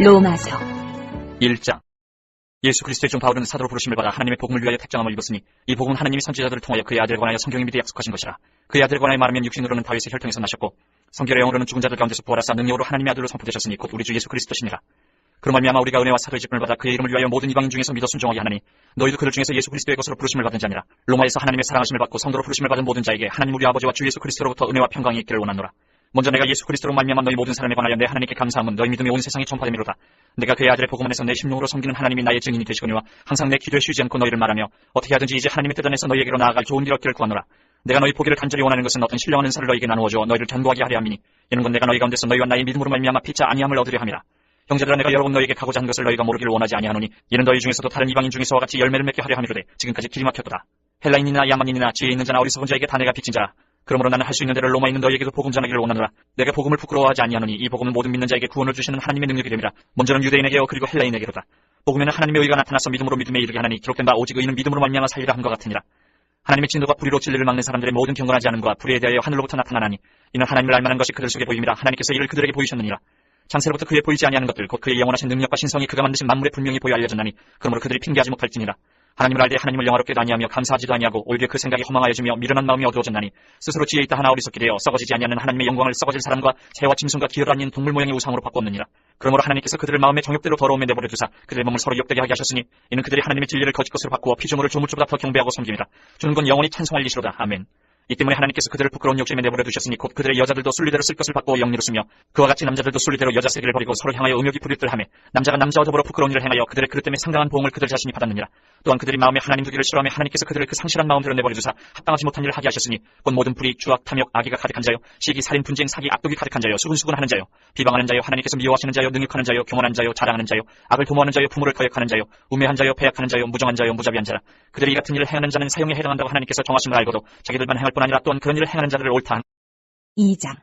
로마서 1장. 예수 그리스도의 종 바울은 사도로 부르심을 받아 하나님의 복음을 위하여 택정함을 입었으니 이 복음은 하나님이 선지자들을 통하여 그의 아들에 관하여 성경이 미리 약속하신 것이라. 그의 아들에 관하여 말하면 육신으로는 다윗의 혈통에서 나셨고 성결의 영으로는 죽은 자들 가운데서 부활하사 능력으로 하나님의 아들로 선포되셨으니 곧 우리 주 예수 그리스도시니라. 그로 말미암아 우리가 은혜와 사도의 직분을 받아 그의 이름을 위하여 모든 이방인 중에서 믿어 순종하게 하나니 너희도 그들 중에서 예수 그리스도의 것으로 부르심을 받은 자니라. 로마에서 하나님의 사랑하심을 받고 성도로 부르심을 받은 모든 자에게 하나님 우리 아버지와 주 예수 그리스도로부터 은혜와 평강이 있기를 원하노라. 먼저 내가 예수 그리스도로 말미암아 너희 모든 사람에 관하여 내 하나님께 감사함은 너희 믿음이 온 세상에 전파됨이로다. 내가 그의 아들의 복음 안에서 내 심령으로 섬기는 하나님이 나의 증인이 되시거니와 항상 내 기도에 쉬지 않고 너희를 말하며 어떻게 하든지 이제 하나님의 뜻 안에서 너희에게로 나아갈 좋은 일 얻기를 구하노라. 내가 너희 보기를 간절히 원하는 것은 어떤 신령한 은사를 너희에게 나누어 주어 너희를 견고하게 하려 함이니 이는 건 내가 너희 가운데서 너희와 나의 믿음으로 말미암아 피차 아니함을 얻으려 함이라. 형제들아, 내가 여러 번 너희에게 가고자 한 것을 너희가 모르기를 원하지 아니하노니 이는 너희 중에서도 다른 이방인 중에서와 같이 열매를 맺게 하려 함이로되 지금까지 길이 막혔도다. 헬라인이나 야만인이나 지혜 있는 자나 어리석은 자에게 다 내가 빚진 자라. 그러므로 나는 할 수 있는 대로 로마에 있는 너희에게도 복음 전하기를 원하노라. 내가 복음을 부끄러워하지 아니하노니 이 복음은 모든 믿는 자에게 구원을 주시는 하나님의 능력이 됨이라. 먼저는 유대인에게요 그리고 헬라인에게로다. 복음에는 하나님의 의가 나타나서 믿음으로 믿음에 이르게 하나니 기록된 바 오직 의인은 믿음으로 말미암아 살리라 함과 같으니라. 하나님의 진노가 불의로 진리를 막는 사람들의 모든 경건하지 않음과 불의에 대하여 하늘로부터 나타나나니 이는 하나님을 알만한 것이 그들 속에 보임이라. 하나님께서 이를 그들에게 보이셨느니라. 창세로부터 그의 보이지 아니하는 것들 곧 그의 영원하신 능력과 신성이 그가 만드신 만물에 분명히 보여 알려졌나니 그러므로 그들이 핑계하지 못할지니라. 하나님을 알되 하나님을 영화롭게도 아니하며 감사하지도 아니하고 오히려 그 생각이 허망하여지며 미련한 마음이 어두워졌나니 스스로 지혜 있다 하나 어리석게 되어 썩어지지 아니하는 하나님의 영광을 썩어질 사람과 새와 짐승과 기어를 아닌 동물 모양의 우상으로 바꾸었느니라. 그러므로 하나님께서 그들을 마음의 정욕대로 더러움에 내버려 두사 그들의 몸을 서로 욕되게 하게 하셨으니 이는 그들이 하나님의 진리를 거짓 것으로 바꾸어 피조물을 조물주보다 더 경배하고 섬김이라. 주는 건 영원히 찬송할 일이로다. 아멘. 이 때문에 하나님께서 그들을 부끄러운 욕심에 내버려 두셨으니 곧 그들의 여자들도 순리대로 쓸 것을 바꾸어 영리로 쓰며 그와 같이 남자들도 순리대로 여자 세계를 버리고 서로 향하여 음욕이 부릴듯하며 남자가 남자와 더불어 부끄러운 일을 행하여 그들의 그릇 때문에 상당한 보응을 그들 자신이 받았느니라. 또한 그들이 마음에 하나님 두기를 싫어하며 하나님께서 그들을 그 상실한 마음대로 내버려 두사 합당하지 못한 일을 하게 하셨으니 곧 모든 불의, 추악, 탐욕, 악의가 가득한 자요 시기, 살인, 분쟁, 사기, 악독이 가득한 자요 수군수군하는 자요 비방하는 자요 하나님께서 미워하시는 자요 능욕하는 자요 교만한 자요 자랑하는 자요 악을 도모하는 자요 부모를 거역하는 자요 우매한 자요 패약하는 자요 무정한 자요 무자비한 자라. 그들이 이 같은 일을 행하는 자는 사형에 해당한다고 하나님께서 정하심을 알고도 자기들만 행할 뿐 아니라 또한 그런 일을 행하는 자들을 옳다. 2장.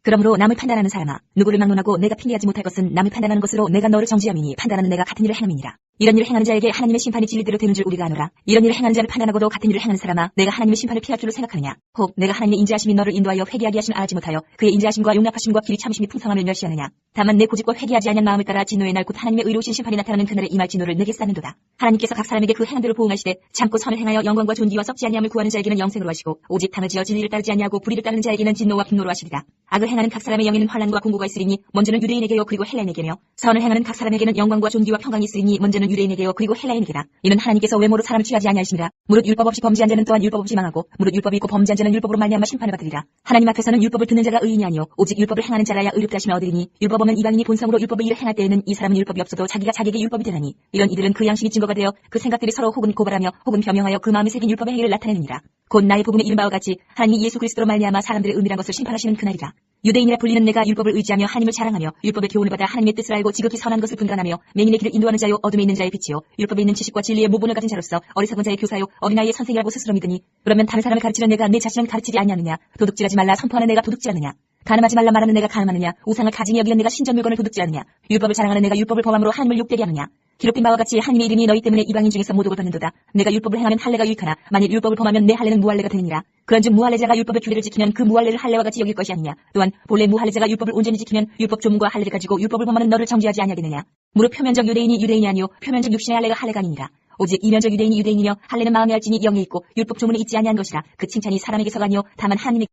그러므로 남을 판단하는 사람아, 누구를 막론하고 내가 핑계하지 못할 것은 남을 판단하는 것으로 내가 너를 정죄함이니 판단하는 내가 같은 일을 행함이니라. 이런 일을 행하는 자에게 하나님의 심판이 진리대로 되는 줄 우리가 아노라. 이런 일을 행하는 자를 판단하고도 같은 일을 행하는 사람아, 내가 하나님의 심판을 피할 줄로 생각하느냐. 혹 내가 하나님의 인자하심이 너를 인도하여 회개하게 하심을 알지 못하여 그의 인자하심과 용납하심과 길이 참으심이 풍성함을 멸시하느냐. 다만 내 고집과 회개하지 아니한 마음을 따라 진노의 날 곧 하나님의 의로우신 심판이 나타나는 그날에 임할 진노를 내게 쌓는도다. 하나님께서 각 사람에게 그 행한 대로 보응하시되 참고 선을 행하여 영광과 존귀와 썩지 아니함을 구하는 자에게는 영생으로 하시고 오직 당을 지어 진리를 따르지 아니하고 불의를 따르는 자에게는 진노와 분노로 하시리라. 악을 행하는 각 사람의 영에는 환난과 공고가 있으리니 먼저는 유대인에게요 그리고 헬라인에게며 선을 행하는 각 사람에게는 영광과 존귀와 평강이 있으리니 먼저는 유대인에게요 그리고 헬라인에게라. 이는 하나님께서 외모로 사람을 취하지 아니하심이라. 무릇 율법 없이 범죄한 자는 또한 율법 없이 망하고 무릇 율법이 있고 범죄한 자는 율법으로 말미암아 심판을 받으리라. 하나님 앞에서는 율법을 듣는 자가 의인이 아니요 오직 율법을 행하는 자라야 의롭다 하심을 얻으리니 율법 없는 이방인이 본성으로 율법의 일을 행할 때에는 이 사람은 율법이 없어도 자기가 자기에게 율법이 되나니 이런 이들은 그 양심이 증거가 되어 그 생각들이 서로 혹은 고발하며 혹은 변명하여 그 마음에 새긴 율법의 행위를 나타내느니라. 곧 나의 복음에 이른 바와 같이 하나님이 예수 그리스도로 말미암아 사람들의 은밀한 것을 심판하시는 그날이라. 유대인이라 불리는 내가 율법을 의지하며 하나님을 자랑하며 율법의 교훈을 받아 하나님의 뜻을 알고 지극히 선한 것을 분간하며 맹인의 길을 인도하는 자요 어둠에 있는 자의 빛이요 율법에 있는 지식과 진리의 모본을 가진 자로서 어리석은 자의 교사요 어린아이의 선생이라고 스스로 믿으니 그러면 다른 사람을 가르치는 내가 내 자신은 가르치지 아니하느냐. 도둑질하지 말라 선포하는 내가 도둑질하느냐. 간음하지 말라 말하는 내가 간음하느냐. 우상을 가증히 여기는 내가 신전 물건을 도둑질하느냐. 율법을 자랑하는 내가 율법을 범함으로 하나님을 욕되게 하느냐. 기록된 바와 같이 하나님의 이름이 너희 때문에 이방인 중에서 모독을 받는도다. 내가 율법을 행하면 할례가 유익하나 만일 율법을 범하면 내 할례는 무할례가 되느니라. 그런즉 무할례자가 율법의 규례를 지키면 그 무할례를 할례와 같이 여길 것이 아니냐. 또한 본래 무할례자가 율법을 온전히 지키면 율법 조문과 할례를 가지고 율법을 범하는 너를 정죄하지 아니하겠느냐. 무릇 표면적 유대인이 유대인이 아니요 표면적 육신의 할례가 할례가 아니니라. 오직 이면적 유대인이 유대인이며 할례는 마음에 알지니 영에 있고 율법 조문에 있지 아니한 것이라. 그 칭찬이 사람에게서가 아니요 다만 하나님의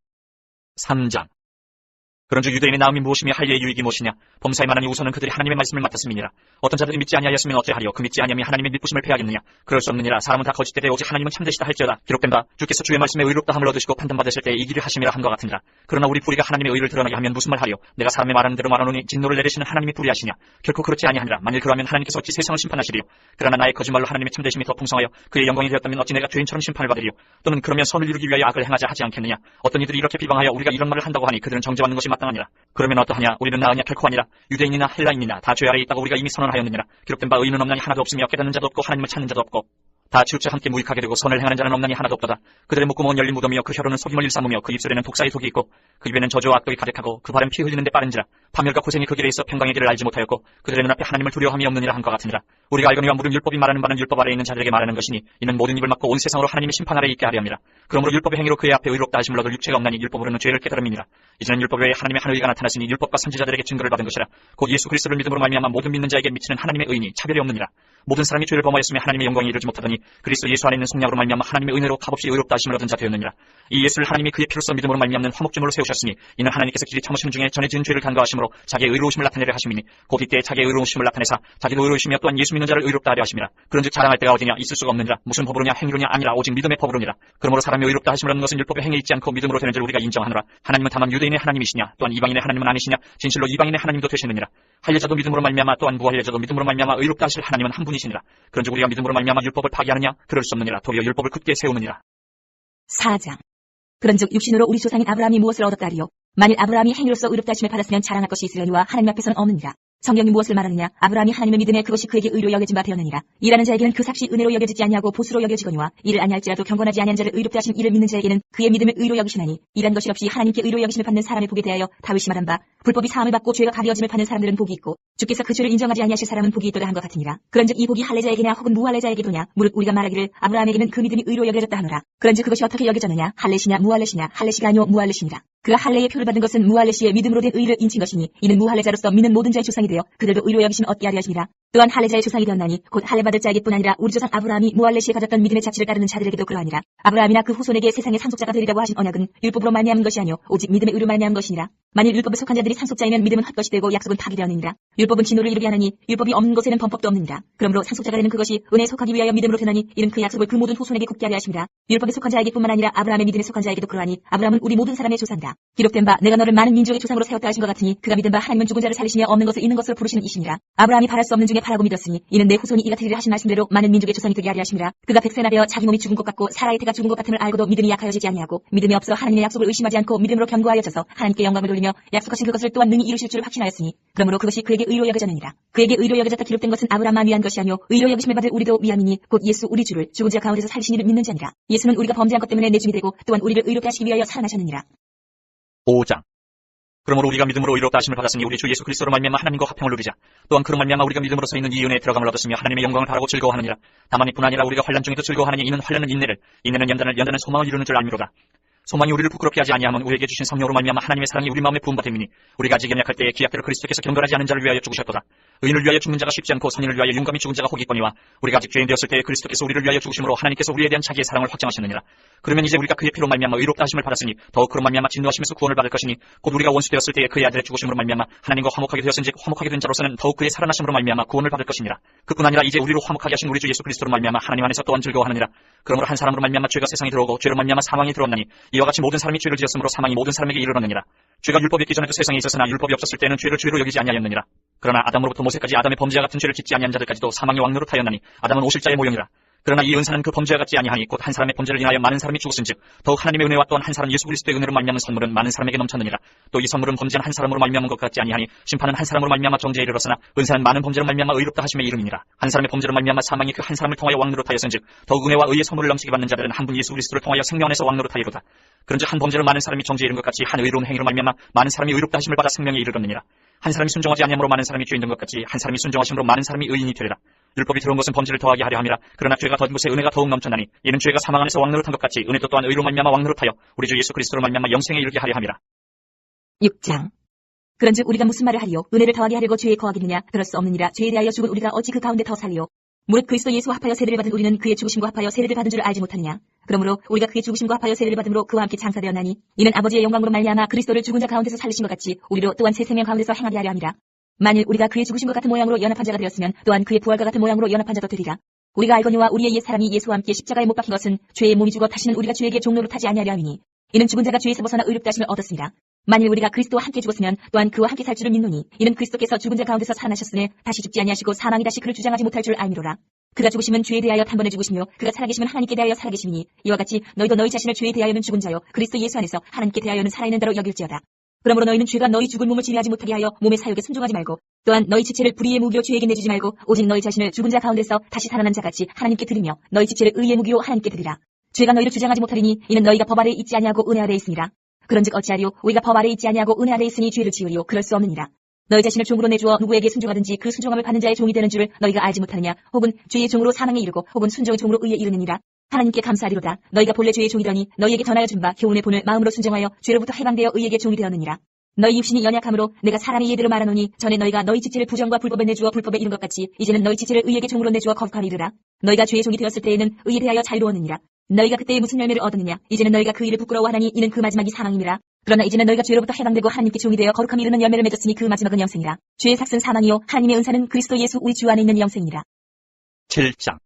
3장. 그런즉 유대인의 나음이 무엇이며 할례의 유익이 무엇이냐. 범사에 만하니 우선은 그들이 하나님의 말씀을 맡았음이니라. 어떤 자들이 믿지 아니하였으면 어찌하리요. 그 믿지 아니함이 하나님의 믿부심을 패하겠느냐. 그럴 수 없느니라. 사람은 다 거짓되되 오직 하나님은 참되시다 할지어다. 기록된 바 주께서 주의 말씀에 의롭다 함을 얻으시고 판단받으실 때에 이 길을 하심이라 함과 같으니라. 그러나 우리 불의가 하나님의 의를 드러나게 하면 무슨 말하리요. 내가 사람의 말하는 대로 말하노니 진노를 내리시는 하나님이 불의하시냐. 결코 그렇지 아니하니라. 만일 그러하면 하나님께서 어찌 세상을 심판하시리요. 그러나 나의 거짓말로 하나님의 참되심이 더 풍성하여 그의 영광이 되었다면 어찌 내가 죄인처럼 심판을 받으리요. 또는 그러면 선을 이루기 위하여 악을 행하자 하지 않겠느냐. 어떤 이들이 이렇게 비방하여 우리가 이런 말을 한다고 하니 그들은 정죄받는 것이 마땅하니라. 그러면 어떠하냐. 우리는 나으냐 결코 아니라. 유대인이나 헬라인이나 다 죄 아래에 있다고 우리가 이미 선언하였느니라. 기록된 바 의인은 없나니 하나도 없으며 깨닫는 자도 없고 하나님을 찾는 자도 없고 다 치우쳐 함께 무익하게 되고 선을 행하는 자는 없나니 하나도 없도다. 그들의 목구멍은 열린 무덤이요 그 혀로는 속임을 일삼으며 그 입술에는 독사의 독이 있고 그 입에는 저주와 악독이 가득하고 그 발은 피 흘리는데 빠른지라. 파멸과 고생이 그 길에 있어 평강의 길을 알지 못하였고 그들의 눈앞에 하나님을 두려워함이 없느니라 한것 같으니라. 우리가 알거니와 물은 율법이 말하는 바는 율법 아래에 있는 자들에게 말하는 것이니 이는 모든 입을 막고 온 세상으로 하나님의 심판 아래에 있게 하려 함이라. 그러므로 율법의 행위로 그의 앞에 의롭다 하심을 얻을 육체가 없나니 율법으로는 죄를 깨달음이니라. 이제는 율법 외에 하나님의 한 의가 나타났으니 율법과 선지자들에게 증거를 받은 것이라. 곧 예수 그리스도를 믿음으로 말미암아 모든 믿는 자에게 미치는 하나님의 의인이 차별이 없느니라. 모든 사람이 죄를 범하였으며 하나님의 영광에 이르지 못하더니 그리스도 예수 안에 있는 속량으로 말미암아 하나님의 은혜로 값없이 의롭다 하심을 얻은 자 되었느니라. 이 예수를 하나님이 그의 피로써 믿음으로 말미암는 화목제물로 세우셨으니 이는 하나님께서 길이 참으시는 중에 전에 지은 죄를 간과하심으로 자기의 의로우심을 나타내려 하심이니 곧 이때 자기의 의로우심을 나타내사 자기도 의로우시며 또한 예수 믿는 자를 의롭다 하려 하심이라. 그런즉 자랑할 때가 어디냐 있을 수가 없느니라. 무슨 법으로냐 행위로냐 아니라 오직 믿음의 법으로니라. 그러므로 사람이 의롭다 하심을 얻는 것은 율법의 행위에 있지 않고 믿음으로 되는 줄 우리가 인정하노라. 하나님은 다만 유대인의 하나님이시냐 또한 이방인의 하나님은 아니시냐 진실로 이방인의 하나님도 되시느니라. 할례자도 믿음으로 말미암아 또한 무할례자도 믿음으로 말미암아 의롭다 하실 하나님은 한 분이시니라. 그런즉 우리가 믿음으로 말미암아 율법을 파기하느냐 그럴 수 없느니라. 도리어 율법을 굳게 세우느니라. 4장. 그런즉 육신으로 우리 조상인 아브라함이 무엇을 얻었다 하리요? 만일 아브라함이 행위로서 의롭다 하심을 받았으면 자랑할 것이 있으려니와 하나님 앞에서는 없느니라. 성경이 무엇을 말하느냐? 아브라함이 하나님의 믿음에 그것이 그에게 의로 여겨진 바 되었느니라. 일하는 자에게는 그 삭시 은혜로 여겨지지 아니하고 보수로 여겨지거니와 이를 아니할지라도 경건하지 아니한 자를 의롭다 하신 이를 믿는 자에게는 그의 믿음을 의로 여기시나니 일한 것이 없이 하나님께 의로 여기심을 받는 사람의 복에 대하여 다윗이 말한 바 불법이 사함을 받고 죄가 가려짐을 받는 사람들은 복이 있고 주께서 그 죄를 인정하지 아니하실 사람은 복이 있도다 한 것 같으니라. 그런즉 이 복이 할례자에게냐 혹은 무할례자에게도냐? 무릇 우리가 말하기를 아브라함에게는 그 믿음이 의로 여겨졌다 하노라. 그런즉 그것이 어떻게 여겨졌느냐? 할례시냐 무할례시냐? 할례시가 아니오 무할례시니라. 그가 할례의 표를 받은 것은 무할례시의 믿음으로 된 의를 인친 것이니 이는 무할례자로서 믿는 모든 자의 조상이 되어 그들도 의로 여기심 얻게 하려 하심이라. 또한 할례자의 조상이 되었나니 곧 할례 받을 자에게뿐 아니라 우리 조상 아브라함이 무할례시에 가졌던 믿음의 자취를 따르는 자들에게도 그러하니라. 아브라함이나 그 후손에게 세상의 상속자가 되리라고 하신 언약은 율법으로 말미암은 것이 아니오 오직 믿음의 의로 말미암은 것이니라. 만일 율법에 속한 자들이 상속자이면 믿음은 헛것이 되고 약속은 파기되었느니라. 율법은 진노를 이루게 하나니 율법이 없는 곳에는 범법도 없느니라. 그러므로 상속자가 되는 그것이 은혜에 속하기 위하여 믿음으로 되나니 이는 그 약속을 그 모든 후손에게 굳게 하려 하심이라. 율법에 속한 자에게뿐만 아니라 아브라함의 믿음에 속한 자에게도 그러하니 아브라함은 우리 모든 사람의 조상이라. 기록된 바 내가 너를 많은 민족의 조상으로 세웠다 하신 것 같으니 그가 믿은 바 하나님은 죽은 자를 살리시며 없는 것을 있는 것으로 부르시는 이시니라. 아브라함이 바랄 수 없는 중에 바라고 믿었으니 이는 내 후손이 이 같으리라 하신 말씀대로 많은 민족의 조상이 되게 하려 하심이라. 그가 백세나 되어 자기 몸이 죽은 것 같고 사라의 태가 죽은 것 같음을 알고도 믿음이 약하여지지 아니하고 믿음이 없어 하나님의 약속을 의심하지 않고 믿음으로 견고하여져서 하나님께 영광을 돌리며 약속하신 그것을 또한 능히 이루실 줄을 확신하였으니 그러므로 그것이 그에게 의로 여겨졌느니라. 그에게 의로 여겨졌다 기록된 것은 아브라함만 위한 것이 아니오 의로 여기심을 받을 우리도 위함이니 곧 예수 우리 주를 죽은 자 가운데서 살리신 이를 믿는 자니라. 예수는 우리가 범죄한 것 때문에 내줌이 되고 또한 우리를 의롭게 하시기 위하여 살아나셨느니라. 5장. 그러므로 우리가 믿음으로 의롭다 하심을 받았으니 우리 주 예수 그리스도로 말미암아 하나님과 화평을 누리자. 또한 그로 말미암아 우리가 믿음으로서 있는 이 은혜에 들어감을 얻었으며 하나님의 영광을 바라고 즐거워하느니라. 다만 이뿐 아니라 우리가 환난 중에도 즐거워하느니 이는 환난은 인내를, 인내는 연단을, 연단은 소망을 이루는 줄 알미로다. 소망이 우리를 부끄럽게 하지 아니하면 우리에게 주신 성령으로 말미암아 하나님의 사랑이 우리 마음에 부음받 됨이니 우리가 아직 연약할 때에 기약대로 그리스도께서 경건하지 않은 자를 위하여 죽으셨도다. 의인을 위하여 죽는 자가 쉽지 않고 선인을 위하여 용감히 죽은 자가 혹 있거니와 우리가 아직 죄인 되었을 때에 그리스도께서 우리를 위하여 죽으심으로 하나님께서 우리에 대한 자기의 사랑을 확증하셨느니라. 그러면 이제 우리가 그의 피로 말미암아 의롭다 하심을 받았으니 더욱 그로 말미암아 진노하심에서 구원을 받을 것이니 곧 우리가 원수 되었을 때에 그의 아들의 죽으심으로 말미암아 하나님과 화목하게 되었은즉 화목하게 된 자로서는 더욱 그의 살아나심으로 말미암아 구원을 받을 것이니라. 그뿐 아니라 이제 우리로 화목하게 하신 우리 주 예수 그리스도로 말미암아 하나님 안에서 또한 즐거워하느니라. 그러므로 한 사람으로 말미암아 죄가 세상에 들어오고 죄로 말미암아 사망이 들어왔나니 이와 같이 모든 사람이 죄를 지었으므로 사망이 모든 사람에게 이르렀느니라. 죄가 율법이 있기 전에도 세상에 있었으나 율법이 없었을 때는 죄를 죄로 여기지 아니하였느니라. 그러나 아담으로부터 모세까지 아담의 범죄와 같은 죄를 짓지 아니한 자들까지도 사망의 왕노릇 하였나니 아담은 오실자의 모형이라. 그러나 이 은사는 그 범죄와 같지 아니하니 곧 한 사람의 범죄를 인하여 많은 사람이 죽었은즉 더욱 하나님의 은혜와 또한 한 사람 예수 그리스도의 은혜로 말미암은 선물은 많은 사람에게 넘쳤느니라. 또 이 선물은 범죄한 한 사람으로 말미암은 것 같지 아니하니 심판은 한 사람으로 말미암아 정죄에 이르렀으나 은사는 많은 범죄로 말미암아 의롭다 하심의 이름이니라. 한 사람의 범죄로 말미암아 사망이 그 한 사람을 통하여 왕노릇하였은즉 더욱 은혜와 의의 선물을 넘치게 받는 자들은 한 분 예수 그리스도를 통하여 생명 안에서 왕노릇하리로다. 그런즉 한 범죄로 많은 사람이 정죄에 이른 것 같이 한 의로운 행위로 말미암아 많은 사람이 의롭다 하심을 받아 생명에 이르렀느니라. 한 사람이 순종하지 아니함으로 많은 사람이 죄인 된 것 같이 한 사람이 순종하심으로 많은 사람이 의인이 되리라. 율법이 들어온 것은 범죄를 더하게 하려 함이라. 그러나 죄가 더한 곳에 은혜가 더욱 넘쳤나니 이는 죄가 사망 안에서 왕노릇한 것 같이 은혜도 또한 의로 말미암아 왕노릇하여 우리 주 예수 그리스도로 말미암아 영생에 이르게 하려 함이라. 6장. 그런즉 우리가 무슨 말을 하리요? 은혜를 더하게 하려고 죄에 거하겠느냐? 그럴 수 없느니라. 죄에 대하여 죽은 우리가 어찌 그 가운데 더 살리요? 무릇 그리스도 예수와 합하여 세례를 받은 우리는 그의 죽으심과 합하여 세례를 받은 줄을 알지 못하느냐? 그러므로 우리가 그의 죽으심과 합하여 세례를 받음으로 그와 함께 장사되었나니 이는 아버지의 영광으로 말미암아 그리스도를 죽은 자 가운데서 살리신 것 같이 우리로 또한 새 생명 가운데서 행하게 하려 함이라. 만일 우리가 그의 죽으심과 같은 모양으로 연합한 자가 되었으면 또한 그의 부활과 같은 모양으로 연합한 자도 되리라. 우리가 알거니와 우리의 옛 사람이 예수와 함께 십자가에 못 박힌 것은 죄의 몸이 죽어 다시는 우리가 죄에게 종노릇하지 아니하려 함이니 이는 죽은 자가 죄에서 벗어나 의롭다 하심을 얻었습니다. 만일 우리가 그리스도와 함께 죽었으면 또한 그와 함께 살 줄을 믿노니 이는 그리스도께서 죽은 자 가운데서 살아나셨으니 다시 죽지 아니하시고 사망이 다시 그를 주장하지 못할 줄 알미로라. 그가 죽으심은 죄에 대하여 단번에 죽으시며 그가 살아계심은 하나님께 대하여 살아계심이니 이와 같이 너희도 너희 자신을 죄에 대하여는 죽은 자요 그리스도 예수 안에서 하나님께 대하여는 살아있는 자로 여길지어다. 그러므로 너희는 죄가 너희 죽은 몸을 지배하지 못하게 하여 몸의 사욕에 순종하지 말고 또한 너희 지체를 불의의 무기로 죄에게 내주지 말고 오직 너희 자신을 죽은 자 가운데서 다시 살아난 자같이 하나님께 드리며 너희 지체를 의의 무기로 하나님께 드리라. 죄가 너희를 주장하지 못하리니 이는 너희가 법 아래에 있지 아니하고 은혜 아래에 있으니라. 그런즉 어찌하리요? 우리가 법 아래에 있지 아니하고 은혜 아래에 있으니 죄를 지으리요? 그럴 수 없느니라. 너희 자신을 종으로 내주어 누구에게 순종하든지 그 순종함을 받는 자의 종이 되는 줄을 너희가 알지 못하느냐? 혹은 죄의 종으로 사망에 이르고 혹은 순종의 종으로 의에 이르느니라. 하나님께 감사하리로다. 너희가 본래 죄의 종이더니 너희에게 전하여 준 바 교훈의 본을 마음으로 순종하여 죄로부터 해방되어 의에게 종이 되었느니라. 너희 육신이 연약함으로 내가 사람의 예대로 말하노니 전에 너희가 너희 지체를 부정과 불법에 내주어 불법에 이른 것 같이 이제는 너희 지체를 의에게 종으로 내주어 거룩함에 이르라. 너희가 죄의 종이 되었을 때에는 의에 대하여 자유로웠느니라. 너희가 그때에 무슨 열매를 얻었느냐? 이제는 너희가 그 일을 부끄러워하나니 이는 그 마지막이 사망이니라. 그러나 이제는 너희가 죄로부터 해방되고 하나님께 종이 되어 거룩함에 이르는 열매를 맺었으니 그 마지막은 영생이라. 죄의 삭은 사망이요 하나님의 은사는 그리스도 예수 우리 주 안에 있는 영생이라. 7장.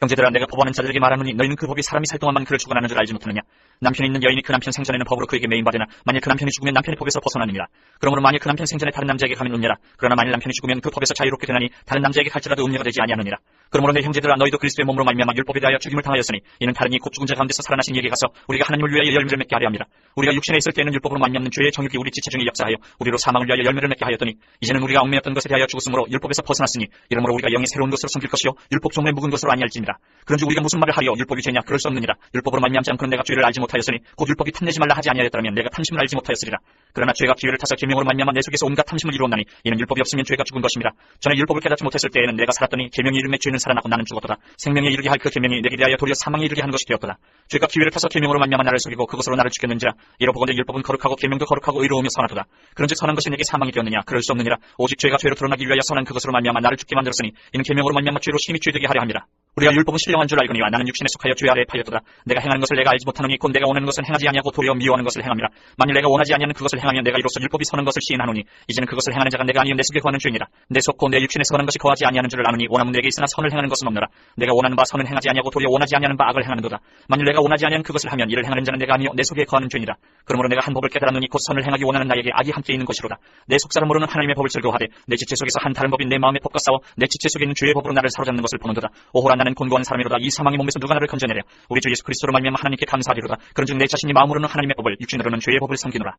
형제들아, 내가 법하는 자들에게 말하노니 너희는 그 법이 사람이 살 동안만 그를 주관하는 줄 알지 못하느냐? 남편이 있는 여인이 그 남편 생전에는 법으로 그에게 매인받으나 만일 그 남편이 죽으면 남편이 법에서 벗어나느니라. 그러므로 만일 그 남편 생전에 다른 남자에게 가면 음녀라. 그러나 만일 남편이 죽으면 그 법에서 자유롭게 되나니 다른 남자에게 갈지라도 음녀가 되지 아니하느니라. 그러므로 내 형제들아, 너희도 그리스도의 몸으로 말미암아 율법에 대하여 죽임을 당하였으니 이는 다른 이 곧 죽은 자 가운데서 살아나신 이에게 가서 우리가 하나님을 위하여 열매를 맺게 하려 함이라. 우리가 육신에 있을 때에는 율법으로 말미암는 죄의 정욕이 우리 지체 중에 역사하여 우리로 사망을 위하여 열매를 맺게 하였더니 이제는 우리가 얽매였던 것에 대하여 죽었으므로 율법에서 벗어났으니 이러므로 우리가 영의 새로운 것으로 섬길 것이요 율법 종에 묵은 것으로 아니할지니라. 그런즉 우리가 무슨 말을 하리요? 율법이 죄냐? 그럴 수 없느니라. 율법으로 말미암지 않고는 내가 죄를 알지 못하였으니 곧 율법이 탐내지 말라 하지 아니하였더라면 내가 탐심을 알지 못하였으리라. 그러나 죄가 기회를 타서 계명으로 말미암아 내 속에서 온갖 탐심을 이루었나니 이는 율법이 없으면 죄가 죽은 것입니다. 전에 율법을 깨닫지 못했을 때에는 내가 살았더니 계명의 이름에 죄는 살아나고 나는 죽었도다. 생명에 이르게 할 그 계명이 내게 대하여 도리어 사망에 이르게 하는 것이 되었도다. 죄가 기회를 타서 계명으로 말미암아 나를 속이고 그것으로 나를 죽였는지라. 이러보건대 율법은 거룩하고 계명도 거룩하고 의로우며 선하도다. 그런즉 선한 것이 내게 사망이 되었느냐? 그럴 수 없느니라. 오직 죄가 죄로 드러나기 위하여 선한 그것으로 말미암아 나를 죽게 만들었으니 이는 계명으로 말미암아 죄로 심히 죄되게 하려 함이라. 우리가 율법은 신령한 줄 알거니와 나는 육신에 속하여 죄 아래에 팔렸도다. 내가 행하는 것을 내가 알지 못하노니 곧 내가 원하는 것은 행하지 아니하고 도리어 미워하는 것을 행함이라. 만일 내가 원하지 아니하는 그것을 행하면 내가 이로써 율법이 선한 것을 시인하노니 이제는 그것을 행하는 자가 내가 아니요 내 속에 거하는 죄니라. 내 속 곧 내 육신에 선한 것이 거하지 아니하는 줄을 아노니 원함은 내게 있으나 선을 행하는 것은 없노라. 내가 원하는 바 선은 행하지 아니하고 도리어 원하지 아니하는 바 악을 행하는도다. 만일 내가 원하지 아니하는 그것을 하면 이를 행하는 자는 내가 아니요 내 속에 거하는 죄니라. 그러므로 내가 한 법을 깨달았노니 곧 선을 행하기 원하는 나에게 악이 함께 있는 것이로다. 내 속사람으로는 하나님의 법을 즐거워하되 내 지체 속에서 한 다른 법인 내 마음의 법과 싸워 내 지체 속에 있는 죄의 법으로 나를 사로잡는 것을 보는도다. 오호라, 나는 곤고한 사람이로다. 이 사망의 몸에서 누가 나를 건져내랴. 우리 주 예수 그리스도로 말미암아 하나님께 감사하리로다. 그런즉 내 자신이 마음으로는 하나님의 법을 육신으로는 죄의 법을 섬기노라.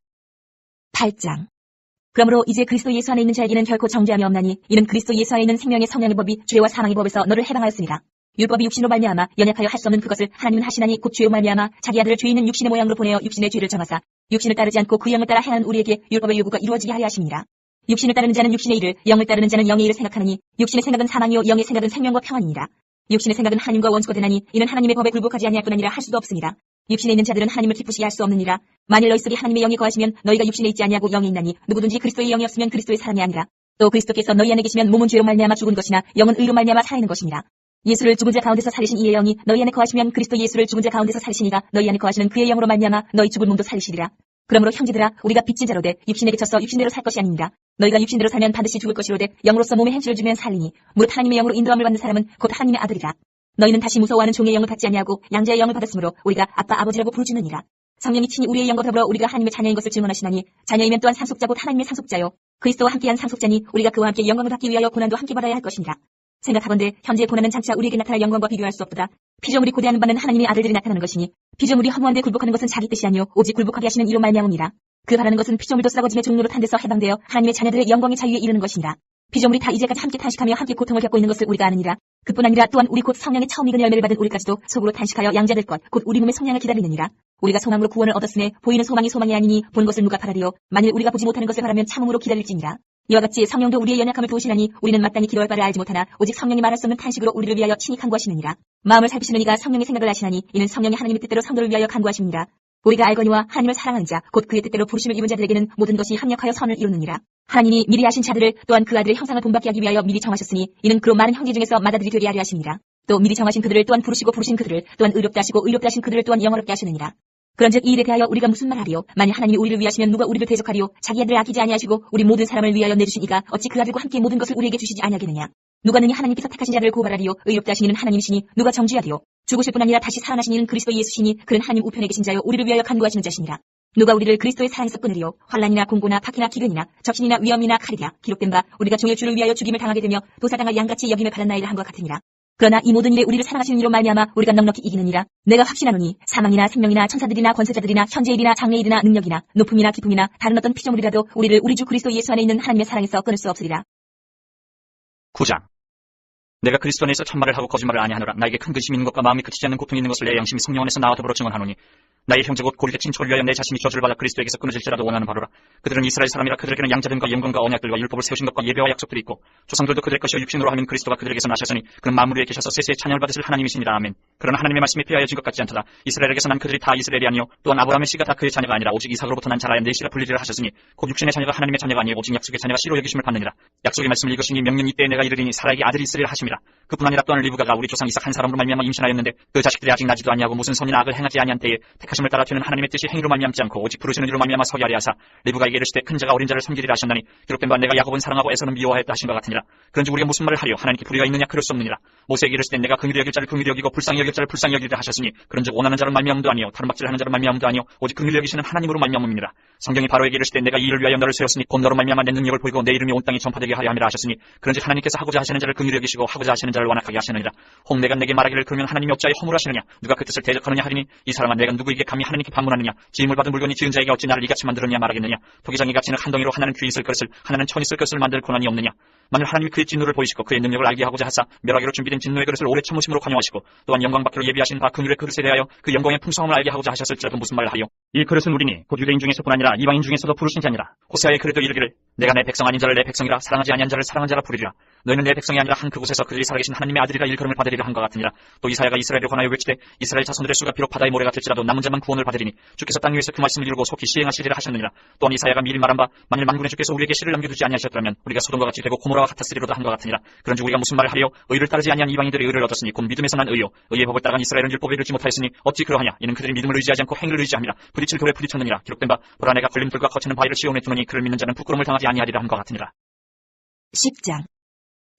8장. 그러므로 이제 그리스도 예수 안에 있는 자에게는 결코 정죄함이 없나니 이는 그리스도 예수 안에 있는 생명의 성령의 법이 죄와 사망의 법에서 너를 해방하였으니라. 율법이 육신으로 말미암아 연약하여 할 수 없는 그것을 하나님은 하시나니 곧 죄로 말미암아 자기 아들을 죄 있는 육신의 모양으로 보내어 육신의 죄를 정하사 육신을 따르지 않고 그 영을 따라 행하는 우리에게 율법의 요구가 이루어지게 하려 하심이니라. 육신을 따르는 자는 육신의 일을, 영을 따르는 자는 영의 일을 생각하느니 육신의 생각은 사망이요 영의 생각은 생명과 평안이니라. 육신의 생각은 하나님과 원수가 되나니 이는 하나님의 법에 굴복하지 아니할 뿐 아니라 할 수도 없으니라. 육신에 있는 자들은 하나님을 기쁘시게 할 수 없느니라. 만일 너희 속에 하나님의 영이 거하시면 너희가 육신에 있지 아니하고 영이 있나니 누구든지 그리스도의 영이 없으면 그리스도의 사람이 아니라. 또 그리스도께서 너희 안에 계시면 몸은 죄로 말미암아 죽은 것이나 영은 의로 말미암아 살아있는 것이니라. 예수를 죽은 자 가운데서 살리신 이의 영이 너희 안에 거하시면 그리스도 예수를 죽은 자 가운데서 살리시니가 너희 안에 거하시는 그의 영으로 말미암아 너희 죽은 몸도 살리시리라. 그러므로 형제들아, 우리가 빚진 자로되 육신에 그쳐서 육신대로 살 것이 아닙니다. 너희가 육신대로 살면 반드시 죽을 것이로되 영으로서 몸에 행실을 주면 살리니 무릇 하나님의 영으로 인도함을 받는 사람은 곧 하나님의 아들이라. 너희는 다시 무서워하는 종의 영을 받지 아니하고 양자의 영을 받았으므로 우리가 아빠 아버지라고 부르짖느니라. 성령이 친히 우리의 영과 더불어 우리가 하나님의 자녀인 것을 증언하시나니 자녀이면 또한 상속자 곧 하나님의 상속자요 그리스도와 함께한 상속자니 우리가 그와 함께 영광을 받기 위하여 고난도 함께 받아야 할 것이니라. 생각하건대 현재의 고난은 장차 우리에게 나타날 영광과 비교할 수 없도다. 피조물이 고대하는 바는 하나님의 아들들이 나타나는 것이니 피조물이 허무한 데 굴복하는 것은 자기 뜻이 아니요 오직 굴복하게 하시는 이로 말미암음이라. 그 바라는 것은 피조물도 썩어짐의 종로로 탄 데서 해방되어 하나님의 자녀들의 영광의 자유에 이르는 것이니라. 피조물이 다 이제까지 함께 탄식하며 함께 고통을 겪고 있는 것을 우리가 아느니라. 그뿐 아니라 또한 우리 곧 성령의 처음 익은 열매를 받은 우리까지도 속으로 탄식하여 양자될 것 곧 우리 몸의 성량을 기다리느니라. 우리가 소망으로 구원을 얻었으니 보이는 소망이 소망이 아니니 본 것을 누가 바라리요. 만일 우리가 보지 못하는 것을 바라면 참음으로 기다릴지니라. 이와 같이 성령도 우리의 연약함을 도우시나니 우리는 마땅히 기도할 바를 알지 못하나 오직 성령이 말할 수 없는 탄식으로 우리를 위하여 친히 간구하시느니라. 마음을 살피시는 이가 성령의 생각을 아시나니 이는 성령이 하나님의 뜻대로 성도를 위하여 간구하십니다. 우리가 알거니와 하나님을 사랑하는 자 곧 그의 뜻대로 부르심을 입은 자들에게는 모든 것이 합력하여 선을 이루느니라. 하나님이 미리 하신 자들을 또한 그 아들의 형상을 본받게 하기 위하여 미리 정하셨으니 이는 그로 많은 형제 중에서 맏아들이 되게 하려 하심이라. 또 미리 정하신 그들을 또한 부르시고 부르신 그들을 또한 의롭다 하시고 의롭다 하신 그들을 또한 영화롭게 하시느니라. 그런즉 이 일에 대하여 우리가 무슨 말하리요? 만일 하나님이 우리를 위하시면 누가 우리를 대적하리요? 자기 아들을 아끼지 아니하시고 우리 모든 사람을 위하여 내주신 이가 어찌 그 아들과 함께 모든 것을 우리에게 주시지 아니하겠느냐? 누가 능히 하나님께서 택하신 자들을 고발하리요? 의롭다 하신 이는 하나님이시니 누가 정죄하리요? 죽으실 뿐 아니라 다시 살아나신 이는 그리스도 예수시니 그는 하나님 우편에 계신 자요 우리를 위하여 간구하시는 자시니라. 누가 우리를 그리스도의 사랑에서 끊으리요? 환난이나 공고나 박해나 기근이나 적신이나 위험이나 칼이랴. 기록된 바 우리가 종의 주를 위하여 죽임을 당하게 되며 도사당할 양같이 여김을 받은 나이를 함과 같으니라. 그러나 이 모든 일에 우리를 사랑하시는 이로 말미암아 우리가 넉넉히 이기느니라. 내가 확신하노니 사망이나 생명이나 천사들이나 권세자들이나 현재일이나 장래일이나 능력이나 높음이나 기쁨이나 다른 어떤 피조물이라도 우리를 우리 주 그리스도 예수 안에 있는 하나님의 사랑에서 끊을 수 없으리라. 9장. 내가 그리스도 안에서 참말을 하고 거짓말을 아니하노라. 나에게 큰 근심이 있는 것과 마음이 그치지 않는 고통이 있는 것을 내 양심이 성령 안에서 나와 더불어 증언하노니 나의 형제 곧 고리대 친척을 위하여 내 자신이 저주를 받아 그리스도에게서 끊어질지라도 원하는 바로라. 그들은 이스라엘 사람이라 그들에게는 양자됨과 영광과 언약들과 율법을 세우신 것과 예배와 약속들이 있고 조상들도 그들의 것이요 육신으로 하면 그리스도가 그들에게서 나셨으니 그는 만물 위에 계셔서 세세의 찬양을 받으실 하나님이시니라. 아멘. 그러나 하나님의 말씀이 폐하여진 것 같지 않도다. 이스라엘에게서 난 그들이 다 이스라엘이 아니요 또한 아브라함의 씨가 다 그의 자녀가 아니라 오직 이삭으로부터 난 자라야 내 씨라 불리리라 하셨으니 곧 육신의 자녀가 하나님의 자녀가 아니요 오직 약속의 자녀가 씨로 여기심을 받느니라. 약속의 말씀을 읽으시니 명령 이때에 내가 이르리니 사라에게 아들이 있으리라 하심이라. 그뿐 아니라 또한 리브가가 우리 조상 이삭 한 사람으로 말미암아 임신하였는데 그 자식들이 아직 나지도 아니하고 무슨 선이나 악을 행하지 아니한 때에 택하심을 따라 되는 하나님의 뜻이 행위로 말미암지 않고 오직 부르시는 이로 말미암아 서게 하리 하사 리브가에게 이르시되 큰 자가 어린 자를 섬기리라 하셨나니 기록된 바 내가 야곱은 사랑하고 에서는 미워하였다 하신 것 같으니라. 그런즉 우리가 무슨 말을 하리요 하나님께 불의가 있느냐 그럴 수 없느니라. 모세에게 이르시되 내가 긍휼히 여길 자를 긍휼히 여기고 불쌍히 여길 자를 불쌍히 여기리라 하셨으니 그런즉 원하는 자를 말미암도 아니요 다른 박질을 하는 자를 말미암도 아니요 오직 긍휼히 여기시는 하나님으로 말미암음이니라. 성경이 바로에게 이르시되 내가 이 일을 위하여 너를 세웠으니 곧 너로 말미암아 내 능력을 보이고 내 이름이 온 땅에 전파되게 하려 함이라 하셨으니 그런즉 하나님께서 하고자 하시는 자를 긍휼히 여기시고 하고자 하시는 자를 완악하게 하시느니라. 혹 내가 내게 말하기를 그러면 하나님이 어찌하여 허물하시느냐 누가 그 뜻을 대적하느냐 하리니 이 사람아 내가 누구에게 감히 하나님께 반문하느냐 지음을 받은 물건이 지은 자에게 어찌 나를 이같이 만들었냐 말하겠느냐. 토기장이가 치는 한 덩이로 하나는 귀 있을 것을 하나는 천 있을 것을 만들 고난이 없느냐. 만일 하나님이 그의 진노를 보이시고 그의 능력을 알게 하고자 하사 멸하기로 준비된 진노의 그릇을 오래 참으심으로 관용하시고 또한 영광 받기로 예비하신 바 긍휼의 그릇에 대하여 그 영광의 풍성함을 알게 하고자 하셨을지라도 무슨 말을 하요. 이 그릇은 우리니 곧 유대인 중에서뿐 아니라 이방인 중에서도 부르신 자니라. 호세아의 그래도 이르기를 내가 내 백성 아닌 자를 내 백성이라 사랑하지 아니한 자를 사랑한 자라 부르리라. 너희는 내 백성이 아니라 한 그곳에서 그들이 살아계신 하나님의 아들이라 일컬음을 받으리라 한 것 같으니라. 또 이사야가 이스라엘을 권하여 외치되 이스라엘 자손들의 수가 비록 바다의 모래가 될지라도 남은 자만 구원을 받으리니 주께서 땅 위에서 그 말씀을 이루고 속히 시행하시리라 하셨느니라. 또한 이사야가 미리 말한 바 만일 만군의 주께서 우리에게 씨를 남겨두지 아니하셨더라면 우리가 소돔과 같이 되고 고모라와 같았으리로다 한 것 같으니라. 그런즉 우리가 무슨 말을 하리요. 의를 따르지 아니한 이방인들이 의를 얻었으니 곧 믿음에서 난 의요 의의 법을 따라간 이스라엘은 율법에 이르지 못하였으니 어찌 그러하냐. 이는 그들이 믿음을 의지하지 않고 행위를 의지함이라. 부딪힐 돌에 부딪혔느니라. 기록된 바 보라 내가 걸림돌과 거치는 바위를 씌워내 두노니 그를 믿는 자는 부끄러움을 당하지 아니하리라 한 것 같으니라. 10장.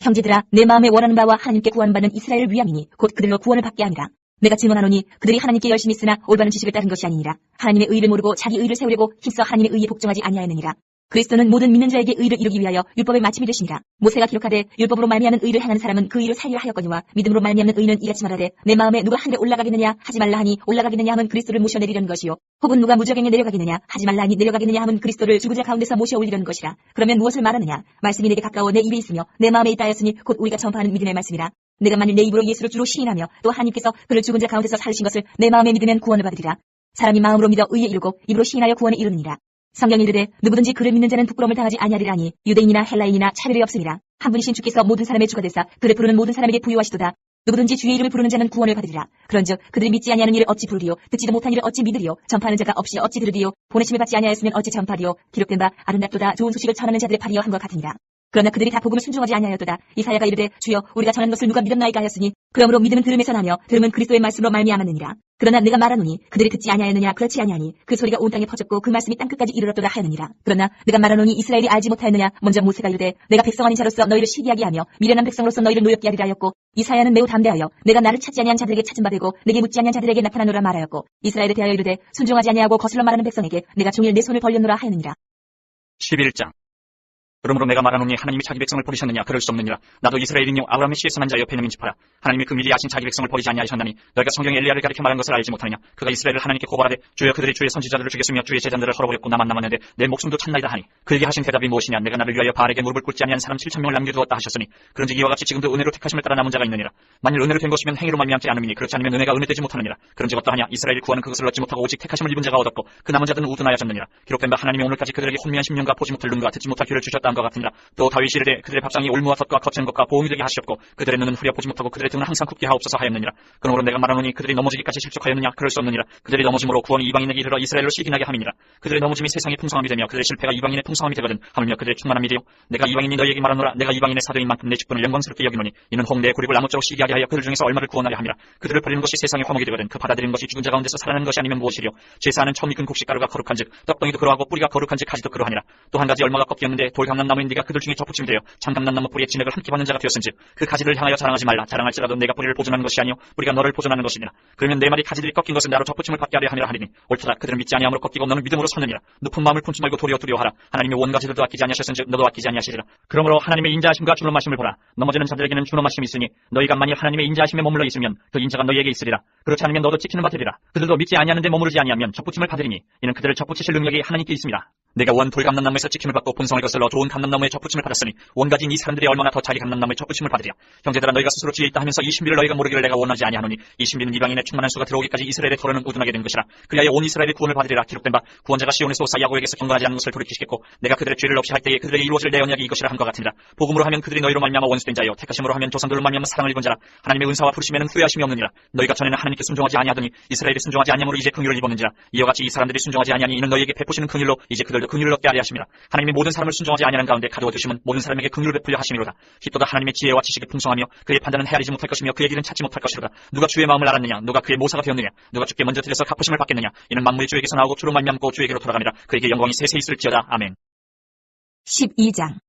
형제들아 내 마음에 원하는 바와 하나님께 구하는 바는 이스라엘을 위함이니 곧 그들로 구원을 받게 하니라. 내가 증언하노니 그들이 하나님께 열심히 쓰나 올바른 지식을 따른 것이 아니니라. 하나님의 의를 모르고 자기 의를 세우려고 힘써 하나님의 의에 복종하지 아니하였느니라. 그리스도는 모든 믿는 자에게 의를 이루기 위하여 율법의 마침이 되시니라. 모세가 기록하되 율법으로 말미암는 의를 행하는 사람은 그 의를 살리라 하였거니와 믿음으로 말미암는 의는 이같이 말하되 내 마음에 누가 하늘에 올라가겠느냐 하지 말라 하니 올라가겠느냐 하면 그리스도를 모셔 내리려는 것이요 혹은 누가 무저갱에 내려가겠느냐 하지 말라 하니 내려가겠느냐 하면 그리스도를 죽은 자 가운데서 모셔 올리려는 것이라. 그러면 무엇을 말하느냐. 말씀이 내게 가까워 내 입에 있으며 내 마음에 있다 하였으니 곧 우리가 전파하는 믿음의 말씀이라. 내가 만일 내 입으로 예수를 주로 시인하며 또 하나님께서 그를 죽은 자 가운데서 살리신 것을 내 마음에 믿으면 구원을 받으리라. 사람이 마음으로 믿어 의에 이르고 입으로 시인하여 구원에 이르느니라. 성경이 이르되 누구든지 그를 믿는 자는 부끄러움을 당하지 아니하리라니 유대인이나 헬라인이나 차별이 없음이라. 한 분이신 주께서 모든 사람의 주가 되사 그를 부르는 모든 사람에게 부유하시도다. 누구든지 주의 이름을 부르는 자는 구원을 받으리라. 그런즉 그들이 믿지 아니하는 일을 어찌 부르리요 듣지도 못한 일을 어찌 믿으리요 전파하는 자가 없이 어찌 들으리요 보내심을 받지 아니하였으면 어찌 전파리요. 기록된 바 아름답도다 좋은 소식을 전하는 자들의 팔이여 한 것 같으니라. 그러나 그들이 다 복음을 순종하지 아니하였도다. 이사야가 이르되 주여 우리가 전한 것을 누가 믿었나이까 하였으니 그러므로 믿음은 들음에서 나며 들음은 그리스도의 말씀으로 말미암았느니라. 그러나 내가 말하노니 그들이 듣지 아니하였느냐 그렇지 아니하니 그 소리가 온 땅에 퍼졌고 그 말씀이 땅끝까지 이르렀도다 하였느니라. 그러나 내가 말하노니 이스라엘이 알지 못하였느냐. 먼저 모세가 이르되 내가 백성 아닌 자로서 너희를 시기하게 하며 미련한 백성으로서 너희를 노엽게 하리라 하였고 이사야는 매우 담대하여 내가 나를 찾지 아니한 자들에게 찾은 바 되고 내게 묻지 아니한 자들에게 나타나노라 말하였고 이스라엘에 대하여 이르되 순종하지 아니하고 거슬러 말하는 백성에게 내가 종일 내 손을 벌렸노라 하였느니라. 11장. 그러므로 내가 말하노니 하나님이 자기 백성을 버리셨느냐 그럴 수 없느니라. 나도 이스라엘인요 아브라함의 씨에서 난 자여 베냐민 지파라. 하나님이 그 미리 아신 자기 백성을 버리지 아니하셨나니 너희가 성경에 엘리야를 가리켜 말한 것을 알지 못하느냐. 그가 이스라엘을 하나님께 고발하되 주여 그들이 주의 선지자들을 죽였으며 주의 제자들을 헐어버렸고 나만 남았는데 내 목숨도 찾나이다 하니 그에게 하신 대답이 무엇이냐. 내가 나를 위하여 바알에게 무릎을 꿇지 아니한 사람 7,000명을 남겨두었다 하셨으니 그런즉 이와 같이 지금도 은혜로 택하심을 따라 남은 자가 있느니라. 만일 은혜로 된 것이면 행위로 말미암지 않음이니 그렇지 않으면 은혜가 은혜되지 못하느니라. 그런즉 어떠하냐. 이스라엘이 구하는 그것을 얻지 못하고 오직 택하심을 입은 자가 얻었고 그 남은 자들은 우둔하여졌느니라. 기록된 바 하나님이 오늘까지 그들에게 혼미한 심령과 보지 못할 눈과 듣지 못할 귀를 주셨다 함과 같으니라. 또 다윗이 이르되 그들의 밥상이 올무와 덧과 거친 것과 보응이 되게 하시옵고 그들의 눈은 흐려 보지 못하고 그들의 등은 항상 굳게 하옵소서 하였느니라. 그러므로 내가 말하노니 그들이 넘어지기까지 실족하였느냐 그럴 수 없느니라. 그들이 넘어짐으로 구원이 이방인에게 이르러 이스라엘로 시기나게 함이니라. 그들의 넘어짐이 세상의 풍성함이 되며 그들의 실패가 이방인의 풍성함이 되거든 하물며 그들의 충만함이 되요 내가 이방인이 너희에게 말하노라. 내가 이방인의 사도인 만큼 내 직분을 영광스럽게 여기노니 이는 혹 내 고립을 아무쪼록 시기하게 하여 그들 중에서 얼마를 구원하려 함이라. 그들을 버리는 것이 세상의 화목이 되거든 그 받아들이는 것이 죽은 자 가운데서 살아나는 것이 아니면 무엇이리요. 제사하는 처음 익은 곡식가루가 거룩한즉 떡덩이도 그러하고 뿌리가 거룩한즉 가지도 그러하니라. 또 한 가지 얼마가 꺾였는데 돌 강난 감람나무인 네가 그들 중에 접붙임이 되어 참 감람나무 뿌리의 진액을 함께 받는 자가 되었은즉 그 가지를 향하여 자랑하지 말라. 자랑할지라도 내가 뿌리를 보존하는 것이 아니요 뿌리가 너를 보존하는 것이니라. 그러면 네 마리 가지들이 꺾인 것은 나로 접붙임을 받게 하려 함이라 하리니 옳도다. 그들은 믿지 아니함으로 꺾이고 너는 믿음으로 섰느니라. 높은 마음을 품지 말고 도리어 두려워하라. 하나님의 온 가지들도 아끼지 아니하셨은즉 너도 아끼지 아니하시리라. 그러므로 하나님의 인자하심과 준엄하심을 보라. 넘어지는 자들에게는 준엄하심이 있으니 너희가 만일 하나님의 인자하심에 머물러 있으면 그 인자가 너희에게 있으리라. 그렇지 않으면 너도 지키는 바 되리라. 그들도 믿지 아니하는데 머무르지 아니하면 접붙임을 받으리니 이는 그들을 접붙이실 능력이 하나님께 있습니다. 내가 원 돌감람나무에서 지킴을 받고 본성을 거슬러 좋은 감람나무에 접붙임을 받았으니 원가진 이 사람들이 얼마나 더 자기 감람나무에 접붙임을 받으랴. 형제들아 너희가 스스로 지혜 있다 하면서 이 신비를 너희가 모르기를 내가 원하지 아니하노니 이 신비는 이방인의 충만한 수가 들어오기까지 이스라엘의 더러는 우둔하게 된 것이라. 그리하여 온 이스라엘이 구원을 받으리라. 기록된 바 구원자가 시온에서 오사 야곱에게서 경건하지 않은 것을 돌이키시겠고 내가 그들의 죄를 없이 할 때에 그들에게 이루어질 내 언약이 이것이라 함과 같으니라. 복음으로 하면 그들이 너희로 말미암아 원수된 자요 택하심으로 하면 조상들로 말미암아 사랑을 입은 자라. 하나님의 은사와 부르심에는 후회하심이 없느니라. 너희가 전에는 하나님께 순종하지 아니하더니 이스라엘이 순종하지 아니함으로 이제 긍휼을 입었는지라. 이와 같이 이 사람들이 순종하지 아니하니 이는 너희에게 베푸시는 긍휼로 이제 그들도 긍휼을 얻게 하려 하심이라. 하나님이 모든 사람을 순종하지 아니하는 가운데 가두어 두심은 모든 사람에게 긍휼을 베풀려 하심이로다. 힙도다 하나님의 지혜와 지식이 풍성하며 그의 판단은 헤아리지 못할 것이며 그의 길은 찾지 못할 것이로다. 누가 주의 마음을 알았느냐? 누가 그의 모사가 되었느냐? 누가 주께 먼저 들여서 갚으심을 받겠느냐? 이는 만물이 주에게서 나오고 주로 말미암고 주에게로 돌아가니라. 그에게 영광이 세세 있을지어다. 아멘. 12장.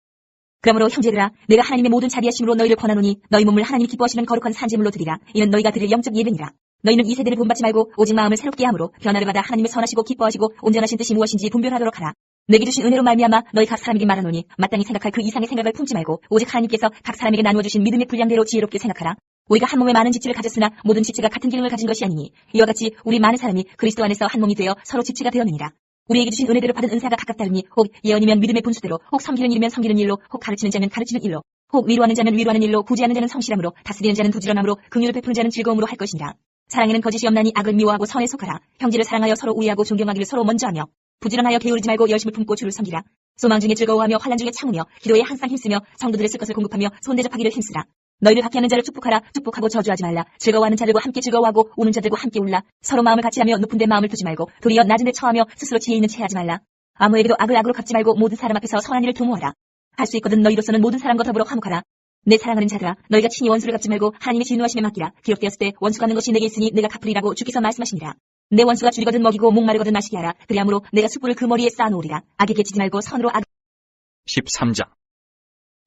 그러므로 형제들아 내가 하나님의 모든 자비하심으로 너희를 권하노니 너희 몸을 하나님이 기뻐하시는 거룩한 산제물로 드리라. 이는 너희가 드릴 영적 예배니라. 너희는 이 세대를 본받지 말고 오직 마음을 새롭게 함으로 변화를 받아 하나님의 선하시고 기뻐하시고 온전하신 뜻이 무엇인지 분별하도록 하라. 내게 주신 은혜로 말미암아 너희 각 사람에게 말하노니 마땅히 생각할 그 이상의 생각을 품지 말고 오직 하나님께서 각 사람에게 나누어 주신 믿음의 분량대로 지혜롭게 생각하라. 우리가 한 몸에 많은 지체를 가졌으나 모든 지체가 같은 기능을 가진 것이 아니니 이와 같이 우리 많은 사람이 그리스도 안에서 한 몸이 되어 서로 지체가 되었느니라. 우리에게 주신 은혜대로 받은 은사가 각각 다르니 혹 예언이면 믿음의 분수대로 혹 섬기는 일이면 섬기는 일로 혹 가르치는 자면 가르치는 일로 혹 위로하는 자면 위로하는 일로 구제하는 자는 성실함으로 다스리는 자는 부지런함으로 긍휼을 베푸는 자는 즐거움으로 할 것이니라. 사랑에는 거짓이 없나니 악을 미워하고 선에 속하라. 형제를 사랑하여 서로 우애하고 존경하기를 서로 먼저 하며 부지런하여 게으르지 말고 열심을 품고 주를 섬기라. 소망 중에 즐거워하며 환난 중에 참으며 기도에 항상 힘쓰며 성도들의 쓸 것을 공급하며 손대접하기를 힘쓰라. 너희를 박해하는 자를 축복하라. 축복하고 저주하지 말라. 즐거워하는 자들과 함께 즐거워하고 우는 자들과 함께 울라. 서로 마음을 같이 하며 높은 데 마음을 두지 말고 도리어 낮은 데 처하며 스스로 지혜 있는 채 하지 말라. 아무에게도 악을 악으로 갚지 말고 모든 사람 앞에서 선한 일을 도모하라. 할 수 있거든 너희로서는 모든 사람과 더불어 화목하라. 내 사랑하는 자들아 너희가 친히 원수를 갚지 말고 하나님의 진노하심에 맡기라. 기록되었을 때 원수 갚는 것이 내게 있으니 내가 갚으리라고 주께서 말씀하시니라. 내 원수가 줄이거든 먹이고 목마르거든 마시게 하라. 그리함으로 내가 숯불을 그 머리에 쌓아놓으리라. 악에게 지지 말고 선으로 악 13장.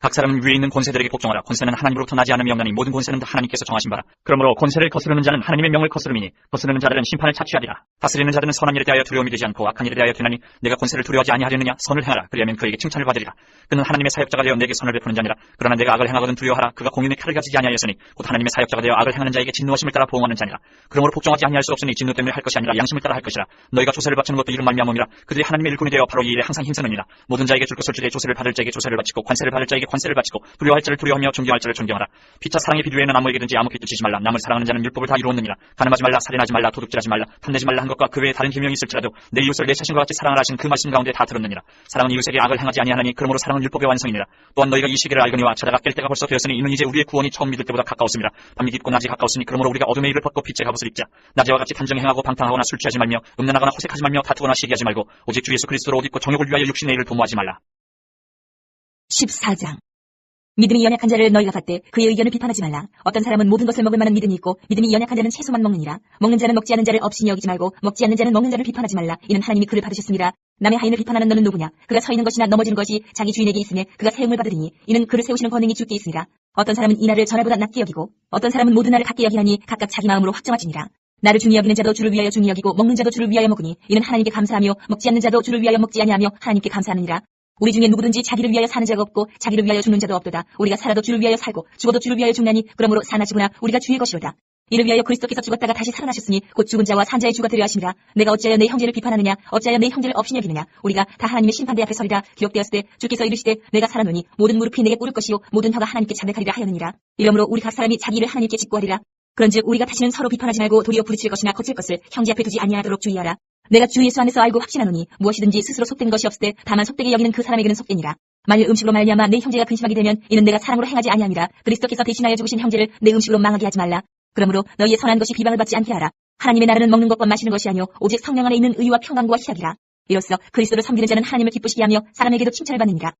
각 사람은 위에 있는 권세들에게 복종하라. 권세는 하나님으로부터 나지 않으며 없나니 모든 권세는 다 하나님께서 정하신 바라. 그러므로 권세를 거스르는 자는 하나님의 명을 거스름이니 거스르는 자들은 심판을 자취하리라. 다스리는 자들은 선한 일에 대하여 두려움이 되지 않고 악한 일에 대하여 되나니 내가 권세를 두려워하지 아니하려느냐? 선을 행하라. 그리하면 그에게 칭찬을 받으리라. 그는 하나님의 사역자가 되어 내게 선을 베푸는 자니라. 그러나 내가 악을 행하거든 두려워하라. 그가 공인의 칼을 가지지 아니하였으니 곧 하나님의 사역자가 되어 악을 행하는 자에게 진노하심을 따라 보응하는 자니라. 그러므로 복종하지 아니할 수 없으니 진노 때문에 할 것이 아니라 양심을 따라 할 것이라. 너희가 조세를 바치는 것도 이런 말미암음이라. 그들이 하나님의 일꾼이 되어 바로 이 일에 항상 힘쓰느니라. 모든 자에게 줄 것을 주되 조세를 받을 자에게 조세를 바치고 관세를 받을 자에게 관세를 바치고 두려워할 자를 두려워하며 존경할 자를 존경하라. 피차 사랑의 비두에는 아무에게든지 아무 빚도 지지 말라. 남을 사랑하는 자는 율법을 다 이루었느니라. 가늠하지 말라. 살인하지 말라. 도둑질하지 말라. 탐내지 말라 한 것과 그 외에 다른 계명이 있을지라도 내 이웃을 내 자신과 같이 사랑하라 하신 그 말씀 가운데 다 들었느니라. 사랑은 이웃에게 악을 행하지 아니하나니 그러므로 사랑은 율법의 완성이니라. 또한 너희가 이 시기를 알거니와 자다가 깰 때가 벌써 되었으니 이는 이제 우리의 구원이 처음 믿을 때보다 가까웠습니다. 밤이 깊고 낮이 가까웠으니 그러므로 우리가 어둠의 일을 벗고 빛의 갑옷을 입자. 낮에와 같이 단정 행하고 방탕하거나 술 취하지 말며 음란하거나 호색하지 말며 다투거나 시기하지 말고 오직 주 예수 그리스도로 옷 입고 정욕을 위하여 육신의 일을 도모하지 말라. 14장. 믿음이 연약한 자를 너희가 받되 그의 의견을 비판하지 말라. 어떤 사람은 모든 것을 먹을 만한 믿음이 있고 믿음이 연약한 자는 채소만 먹느니라. 먹는 자는 먹지 않는 자를 업신이 여기지 말고 먹지 않는 자는 먹는 자를 비판하지 말라. 이는 하나님이 그를 받으셨습니다. 남의 하인을 비판하는 너는 누구냐? 그가 서 있는 것이나 넘어지는 것이 자기 주인에게 있으며 그가 세움을 받으리니 이는 그를 세우시는 권능이 주께 있으니라. 어떤 사람은 이 날을 전날보다 낮게 여기고 어떤 사람은 모든 날을 같게 여기하니 각각 자기 마음으로 확정하지니라. 나를 중히 여기는 자도 주를 위하여 중히 여기고 먹는 자도 주를 위하여 먹으니 이는 하나님께 감사하며 먹지 않는 자도 주를 위하여 먹지 아니하며 하나님께 감사하느니라. 우리 중에 누구든지 자기를 위하여 사는 자가 없고 자기를 위하여 죽는 자도 없도다. 우리가 살아도 주를 위하여 살고 죽어도 주를 위하여 죽나니 그러므로 사나 죽으나 우리가 주의 것이로다. 이를 위하여 그리스도께서 죽었다가 다시 살아나셨으니 곧 죽은 자와 산 자의 주가 되려 하심이라. 내가 어찌하여 내 형제를 비판하느냐? 어찌하여 내 형제를 업신여 기느냐? 우리가 다 하나님의 심판대 앞에 서리라. 기록되었을 때 주께서 이르시되 내가 살아노니 모든 무릎이 내게 꿇을 것이요 모든 혀가 하나님께 자백하리라 하였느니라. 이러므로 우리 각 사람이 자기 일을 하나님께 직구하리라. 그런즉 우리가 다시는 서로 비판하지 말고 도리어 부딪힐 것이나 거칠 것을 형제 앞에 두지 아니하도록 주의하라. 내가 주 예수 안에서 알고 확신하노니 무엇이든지 스스로 속된 것이 없을 때 다만 속되게 여기는 그 사람에게는 속되니라. 만일 음식으로 말미암아 내 형제가 근심하게 되면 이는 내가 사랑으로 행하지 아니함이라. 그리스도께서 대신하여 죽으신 형제를 내 음식으로 망하게 하지 말라. 그러므로 너희의 선한 것이 비방을 받지 않게 하라. 하나님의 나라는 먹는 것과 마시는 것이 아니요 오직 성령 안에 있는 의와 평강과 희락이라. 이로써 그리스도를 섬기는 자는 하나님을 기쁘시게 하며 사람에게도 칭찬을 받느니라.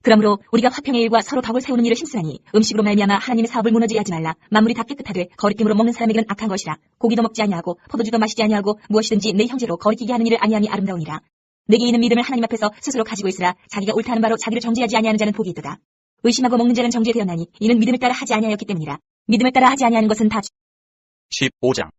그러므로 우리가 화평의 일과 서로 덕을 세우는 일을 힘쓰라니 음식으로 말미암아 하나님의 사업을 무너지게 하지 말라. 만물이 다 깨끗하되 거리낌으로 먹는 사람에게는 악한 것이라. 고기도 먹지 아니하고 포도주도 마시지 아니하고 무엇이든지 내 형제로 거리끼게 하는 일을 아니함이 아름다우니라. 내게 있는 믿음을 하나님 앞에서 스스로 가지고 있으라. 자기가 옳다는 바로 자기를 정죄하지 아니하는 자는 복이 있도다. 의심하고 먹는 자는 정죄되었나니 이는 믿음을 따라 하지 아니하였기 때문이라. 믿음을 따라 하지 아니하는 것은 다 15장.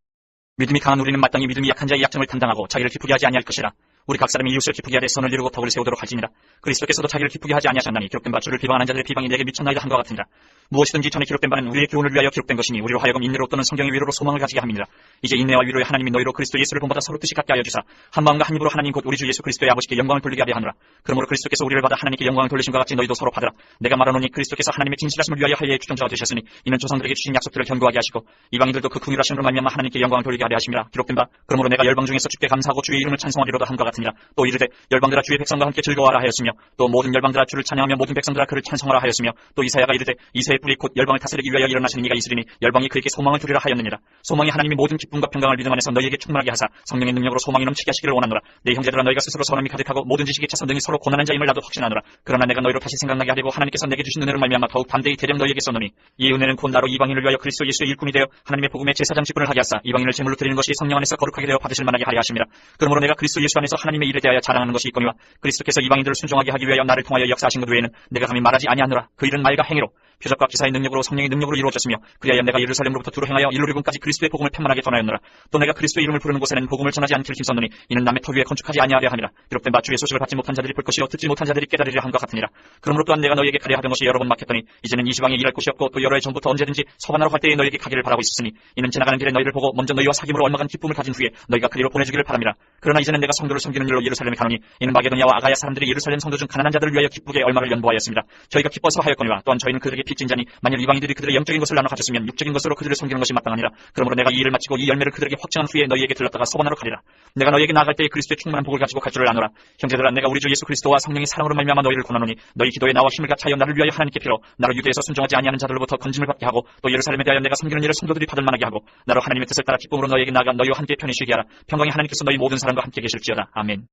믿음이 강한 우리는 마땅히 믿음이 약한 자의 약점을 감당하고 자기를 기쁘게 하지 아니할 것이라. 우리 각 사람이 이웃을 기쁘게 하되 선을 이루고 덕을 세우도록 할지니라. 그리스도께서도 자기를 기쁘게 하지 아니하셨나니 기록된 바 주를 비방하는 자들의 비방이 내게 미쳤나이다 한것 같으니라. 무엇이든지 전에 기록된 바는 우리의 교훈을 위하여 기록된 것이니 우리로 하여금 인내로 또는 성경의 위로로 소망을 가지게 함이니라. 이제 인내와 위로의 하나님이 너희로 그리스도 예수를 본보다 서로 뜻이 같게 하여 주사 한 마음과 한 입으로 하나님 곧 우리 주 예수 그리스도의 아버지께 영광을 돌리게 하려 하노라. 그러므로 그리스도께서 우리를 받아 하나님께 영광을 돌리심과 같이 너희도 서로 받으라. 내가 말하노니 그리스도께서 하나님의 진실하심을 위하여 하야의 주권자가 되셨으니 이는 조상들에게 주신 약속들을 견고하게 하시고 이방인들도 그 긍휼하심으로 말미암아 하나님께 영광을 돌리게 하려 하심이라. 기록된 바 그러므로 내가 열방 중에서 주께 감사하고 주의 이름을 찬송하리로다 한것 같으니라. 또 이르되 열방들아 주의 백성과 함께 즐거워하라 하였으며 또 모든 열방들아 주를 찬양하며 모든 백성들아 그를 찬송하라 하였으며 또 이사야가 이르되 이새의 뿔이 곧 열방을 다스리기 위하여 일어나시는 이가 있으리니 열방이 그에게 소망을 두리라 하였느니라. 소망이 하나님이 모든 기쁨과 평강을 믿음 안에서 너희에게 충만하게 하사 성령의 능력으로 소망이 넘치게 하시기를 원하노라. 내 형제들아 너희가 스스로 선함이 가득하고 모든 지식에 차서 능히 서로 고난한 자임을 나도 확신하노라. 그러나 내가 너희로 다시 생각나게 하려고 하나님께서 내게 주신 은혜로 말미암아 더욱 담대히 대령 너희에게 썼노니 이 은혜는 곧 나로 이방인을 위하여 그리스도 예수의 일꾼이 되어 하나님의 복음의 제사장 직분을 하게 하사 이방인을 제물로 드리는 것이 성령 안에서 거룩하게 되어 받으실 만하게 하려 하심이라. 그러므로 내가 그리스도 예수 안에서 하나님의 일에 대하여 자랑하는 것이 있거니와 그리스도께서 이방인들을 순종하게 하기 위하여 나를 통하여 역사하신 것 외에는 내가 감히 말하지 아니하노라. 그 일은 말과 행위로 표적과 기사의 능력으로 성령의 능력으로 이루어졌으며 그리하여 내가 예루살렘으로부터 두루 행하여 일루리군까지 그리스도의 복음을 편만하게 전하였노라. 또 내가 그리스도의 이름을 부르는 곳에는 복음을 전하지 않기를 힘썼노니 이는 남의 터 위에 건축하지 아니하려 함이라. 기록된 바 주의 소식을 받지 못한 자들이 볼 것이요 듣지 못한 자들이 깨달으리라 함과 같으니라. 그러므로 또한 내가 너희에게 가려 하던 것이 여러 번 막혔더니 이제는 이 지방에 일할 곳이 없고 또 여러 해 전부터 언제든지 서반하러 갈 때에 너희에게 가기를 바라고 있었으니 이는 지나가는 길에 너희를 보고 먼저 너희와 사귐으로 얼마간 기쁨을 가진 후에 너희가 그리로 보내주기를 바랍니다. 그러나 이제는 내가 성도를 섬기는 일로 예루살렘에 가노니 이는 마게도냐와 아가야 사람들이 예루살렘 성도 중 가난한 자들을 위하여 기쁘게 얼마를 연보하였습니다. 저희가 기뻐서 하였거니와 또한 저희는 그들에게 빚진 자니 만일 이방인들이 그들의 영적인 것을 나눠 가졌으면 육적인 것으로 그들을 섬기는 것이 마땅하니라. 그러므로 내가 이 일을 마치고 이 열매를 그들에게 확증한 후에 너희에게 들렀다가 서반하러 가리라. 내가 너희에게 나아갈 때에 그리스도의 충만한 복을 가지고 갈 줄을 아노라. 형제들아 내가 우리 주 예수 그리스도와 성령의 사랑으로 말미암아 너희를 권하노니 너희 기도에 나와 힘을 같이하여 나를 위하여 하나님께 빌어 나로 유대에서 순종하지 아니하는 자들로부터 건짐을 받게 하고 또 예루살렘에 대하여 내가 섬기는 일을 성도들이 받을 만하게 하고 나로 하나님의 뜻을 따라 기쁨으로 너희에게 나아가 너희와 함께 편히 쉬게 하라. 평강의 하나님께서 너희 모든 사람과 함께 계실지어다. 아멘.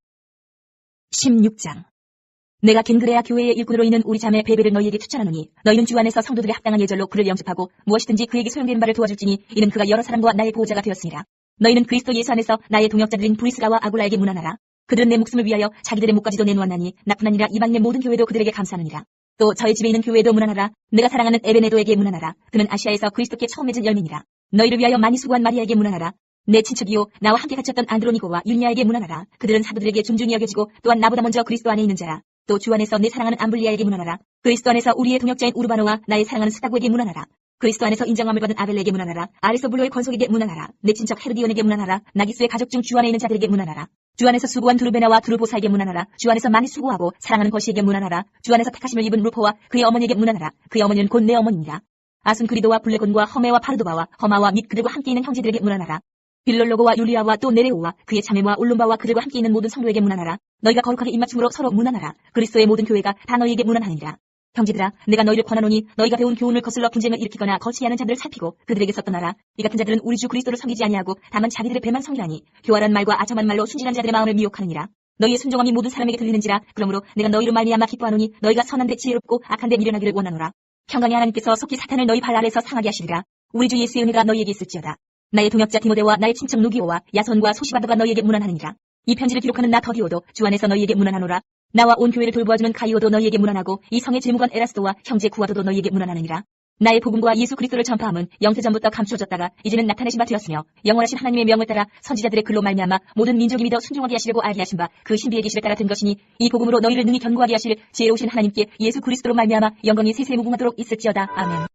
16장. 내가 겐그레아 교회의 일꾼으로 있는 우리 자매 베베를 너희에게 추천하노니 너희는 주 안에서 성도들의 합당한 예절로 그를 영접하고 무엇이든지 그에게 소용되는 바를 도와줄지니 이는 그가 여러 사람과 나의 보호자가 되었으니라. 너희는 그리스도 예수 안에서 나의 동역자들인 브리스가와 아굴라에게 문안하라. 그들은 내 목숨을 위하여 자기들의 목까지도 내놓았나니 나뿐 아니라 이방인의 모든 교회도 그들에게 감사하느니라. 또 저희 집에 있는 교회도 문안하라. 내가 사랑하는 에베네도에게 문안하라. 그는 아시아에서 그리스도께 처음 맺은 열매니라. 너희를 위하여 많이 수고한 마리아에게 문안하라. 내 친척이요 나와 함께 갇혔던 안드로니고와 윤야에게 문안하라. 그들은 사도들에게 존중히 여겨지고 또한 나보다 먼저 그리스도 안에 있는 자라. 또 주 안에서 내 사랑하는 암블리아에게 문안하라. 그리스도 안에서 우리의 동역자인 우르바노와 나의 사랑하는 스타고에게 문안하라. 그리스도 안에서 인정함을 받은 아벨레에게 문안하라. 아리스토블로의 권속에게 문안하라. 내 친척 헤르디온에게 문안하라. 나기스의 가족 중 주 안에 있는 자들에게 문안하라. 주 안에서 수고한 두르베나와 두르보사에게 문안하라. 주 안에서 많이 수고하고 사랑하는 거시에게 문안하라. 주 안에서 택하심을 입은 루포와 그의 어머니에게 문안하라. 그의 어머니는 곧 내 어머니니라. 아순그리도와 블레곤과 허메와 파르도바와 허마와 및 그들과 함께 있는 형제들에게 문안하라. 빌롤로고와 율리아와 또 네레오와 그의 자매와 올lum바와 그들과 함께 있는 모든 성도에게 문안하라. 너희가 거룩하게 입맞춤으로 서로 문안하라. 그리스도의 모든 교회가 다 너희에게 문안하니라. 형제들아 내가 너희를 권하노니 너희가 배운 교훈을 거슬러 분쟁을 일으키거나 거치지 않은 자들을 살피고 그들에게서 떠나라. 이 같은 자들은 우리 주 그리스도를 섬기지 아니하고 다만 자기들의 배만 섬기라니 교활한 말과 아첨한 말로 순진한 자들의 마음을 미혹하느니라. 너희의 순종함이 모든 사람에게 들리는지라. 그러므로 내가 너희로 말미암아 기뻐하노니 너희가 선한데 지혜롭고 악한데 미련하기를 원하노라. 평강의 하나님께서 속히 사탄을 너희 발 아래에서 상하게 하시리라. 우리 주 예수의 은혜가 너희에게 있을지어다. 나의 동역자 디모데와 나의 친척 누기오와 야손과 소시바도가 너희에게 문안하느니라. 이 편지를 기록하는 나 더디오도 주 안에서 너희에게 문안하노라. 나와 온 교회를 돌보아주는 가이오도 너희에게 문안하고 이 성의 재무관 에라스도와 형제 구아도도 너희에게 문안하느니라. 나의 복음과 예수 그리스도를 전파함은 영세전부터 감추어졌다가 이제는 나타내신 바 되었으며 영원하신 하나님의 명을 따라 선지자들의 글로 말미암아 모든 민족이 믿어 순종하게 하시려고 알게 하신 바 그 신비의 계시를 따라 된 것이니 이 복음으로 너희를 능히 견고하게 하실 지혜로우신 하나님께 예수 그리스도로 말미암아 영광이 세세 무궁하도록 있을지어다. 아멘.